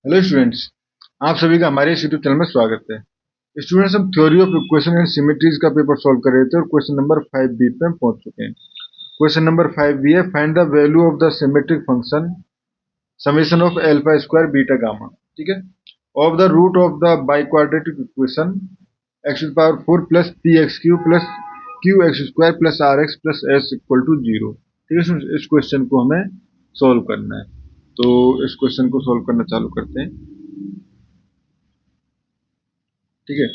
Hello students, आप सभी का हमारे इस यूट्यूब चैनल में स्वागत है। स्टूडेंट्स, हम theory of equation and symmetries का पेपर सॉल्व कर रहे थे और क्वेश्चन नंबर 5B पे हम पहुंच चुके हैं। क्वेश्चन नंबर 5B है, find the value of the symmetric function summation of alpha square beta gamma. ठीक है, of the root of the biquadratic equation x to power 4 plus P X Q plus Q x square plus are x plus S equal to 0। ठीक है, इस question को हमें solve करना है, तो इस क्वेश्चन को सॉल्व करना चालू करते हैं। ठीक है,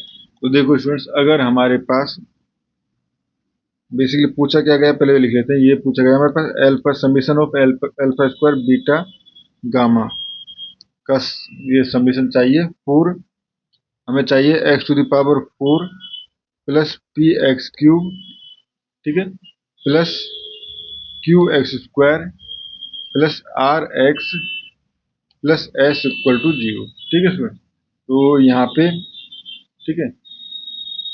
तो देखो स्टूडेंट्स, अगर हमारे पास बेसिकली पूछा क्या गया पहले लिख लेते हैं। ये पूछा गया हमारे पास alpha summation of alpha square beta gamma का ये समीशन चाहिए। फोर हमें चाहिए x to the power 4 plus P x cube, ठीक है, plus Q x square plus are x plus S equal to 0। ठीक है स्टूडेंट, तो यहाँ पे ठीक है,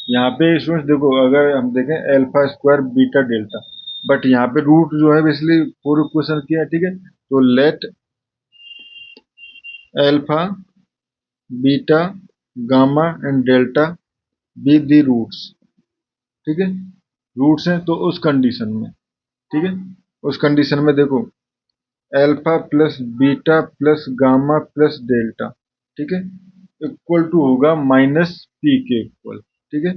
यहाँ पे स्टूडेंट्स देखो, अगर हम देखें alpha square beta delta, but यहाँ पे रूट जो है बेसिकली पूर्व क्वेश्चन किया है। ठीक है, तो let alpha beta gamma and delta be the roots. ठीक है, रूट्स हैं तो उस कंडीशन में, ठीक है, उस कंडीशन में देखो alpha plus beta plus gamma plus delta, ठीक है, इक्वल टू होगा माइनस पी के इक्वल। ठीक है,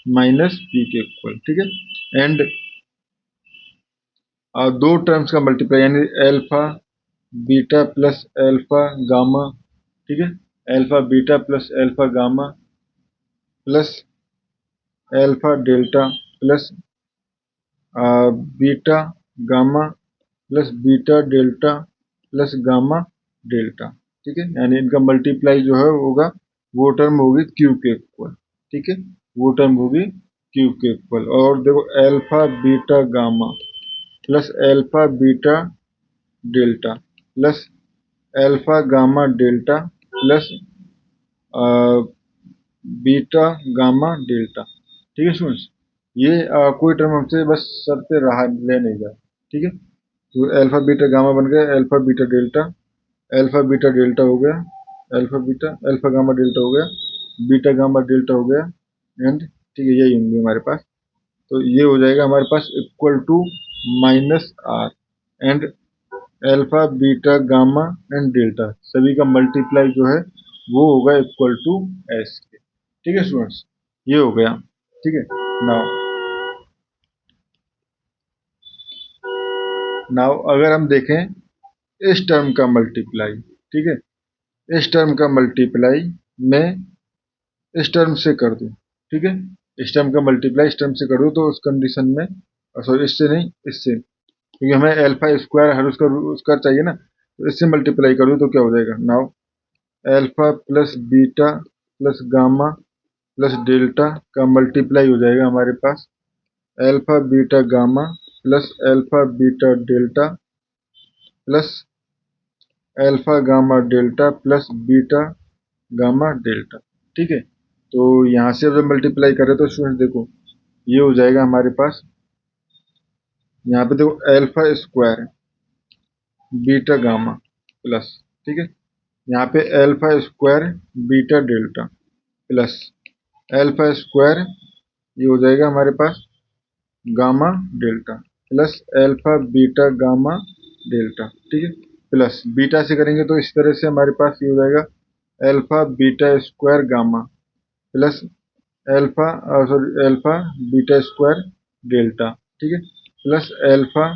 माइनस पी के इक्वल। ठीक है, एंड दो टर्म्स का मल्टीप्लाई यानी alpha beta plus alpha gamma. ठीक है, alpha beta plus alpha gamma plus alpha delta plus beta gamma plus beta delta plus gamma delta. ठीक है, यानी इनका मल्टीप्लाई जो है होगा, वो टर्म होगी क्यू के इक्वल। ठीक है, वो टर्म होगी क्यू के इक्वल। और देखो alpha beta gamma plus alpha beta delta plus alpha gamma delta plus beta gamma delta. ठीक है स्टूडेंट्स, ये कोई टर्म हमसे बस सर पे रहा ले नहीं जाए। ठीक है, तो एल्फा बीटा गामा बन गया alpha beta delta, alpha beta delta हो गया, एल्फा गामा डेल्टा हो गया, बीटा गामा डेल्टा हो गया, एंड ठीक है, यही होंगे हमारे पास। तो ये हो जाएगा हमारे पास equal to minus r and alpha beta gamma and delta सभी का मल्टीप्लाई जो है वो होगा इक्वल टू एस के। ठीक है स्टूडेंट्स, ये हो गया। ठीक है, नाउ नाउ अगर हम देखें इस टर्म का मल्टीप्लाई, ठीक है, इस टर्म का मल्टीप्लाई मैं इस टर्म से कर दूं। ठीक है, इस टर्म का मल्टीप्लाई इस टर्म से कर दूं, तो उस कंडीशन में सॉरी इससे नहीं, इससे, क्योंकि हमें एल्फा स्क्वायर हर उसका चाहिए ना, तो इससे मल्टीप्लाई कर दूं तो क्या हो जाएगा। Now alpha plus beta plus gamma plus delta का मल्टीप्लाई हो जाएगा हमारे पास alpha beta gamma plus alpha beta delta plus alpha gamma delta plus beta gamma delta. ठीक है, तो यहाँ से जब मल्टीप्लाई करें तो स्टूडेंट देखो ये हो जाएगा हमारे पास, यहाँ पे देखो alpha square beta gamma plus, ठीक है, यहाँ पे alpha square beta delta plus alpha square, ये हो जाएगा हमारे पास gamma delta plus alpha beta gamma delta. ठीक है, प्लस बीटा से करेंगे तो इस तरह से हमारे पास ये हो जाएगा alpha beta square gamma plus alpha sorry alpha beta square delta. ठीक है, plus alpha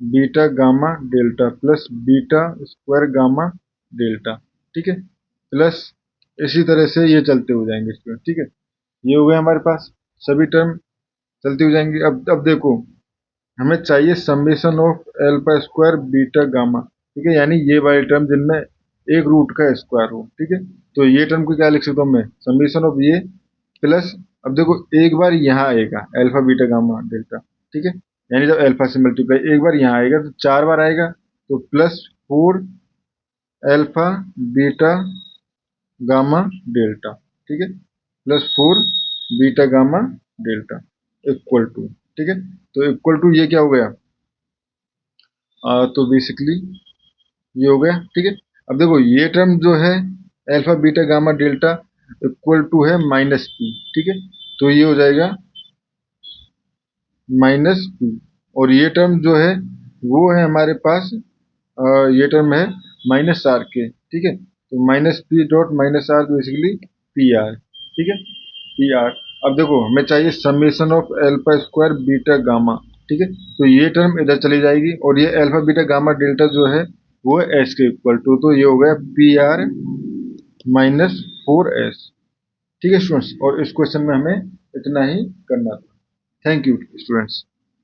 beta gamma delta plus beta square gamma delta. ठीक है, प्लस इसी तरह से ये चलते हो जाएंगे स्टूडेंट। ठीक है, ये हो गए हमारे पास सभी टर्म चलती हो जाएंगी। अब देखो हमें चाहिए summation of alpha square beta gamma. ठीक है, यानी ये वाले टर्म जिनमें एक रूट का स्क्वायर हो। ठीक है, तो ये टर्म को क्या लिख सकता हूँ मैं, समेशन ऑफ ये प्लस, अब देखो एक बार यहाँ आएगा एल्फा बीटा गामा डेल्टा। ठीक है, यानी जब एल्फा से मल्टीप्लाई एक बार यहाँ आएगा तो 4 बार आएगा, तो plus 4 alpha beta gamma delta. ठीक है, plus 4 beta gamma delta equal to, ठीक है, तो इक्वल टू ये क्या हो गया, तो बेसिकली ये हो गया। ठीक है, अब देखो ये टर्म जो है alpha beta gamma delta equal to है माइनस पी, ठीक है, तो ये हो जाएगा माइनस पी। और ये टर्म जो है वो है हमारे पास ये टर्म है माइनस आर के, ठीक है, तो minus P dot minus R basically P R, ठीक है, पी आर। अब देखो हमें चाहिए summation of alpha square beta gamma, ठीक है, तो ये टर्म इधर चली जाएगी और ये अल्फा बीटा गामा डेल्टा जो है वो है एस के इक्वल टू, तो ये हो गया P R minus four S, ठीक है स्टूडेंट्स। और इस क्वेश्चन में हमें इतना ही करना था। Thank you students.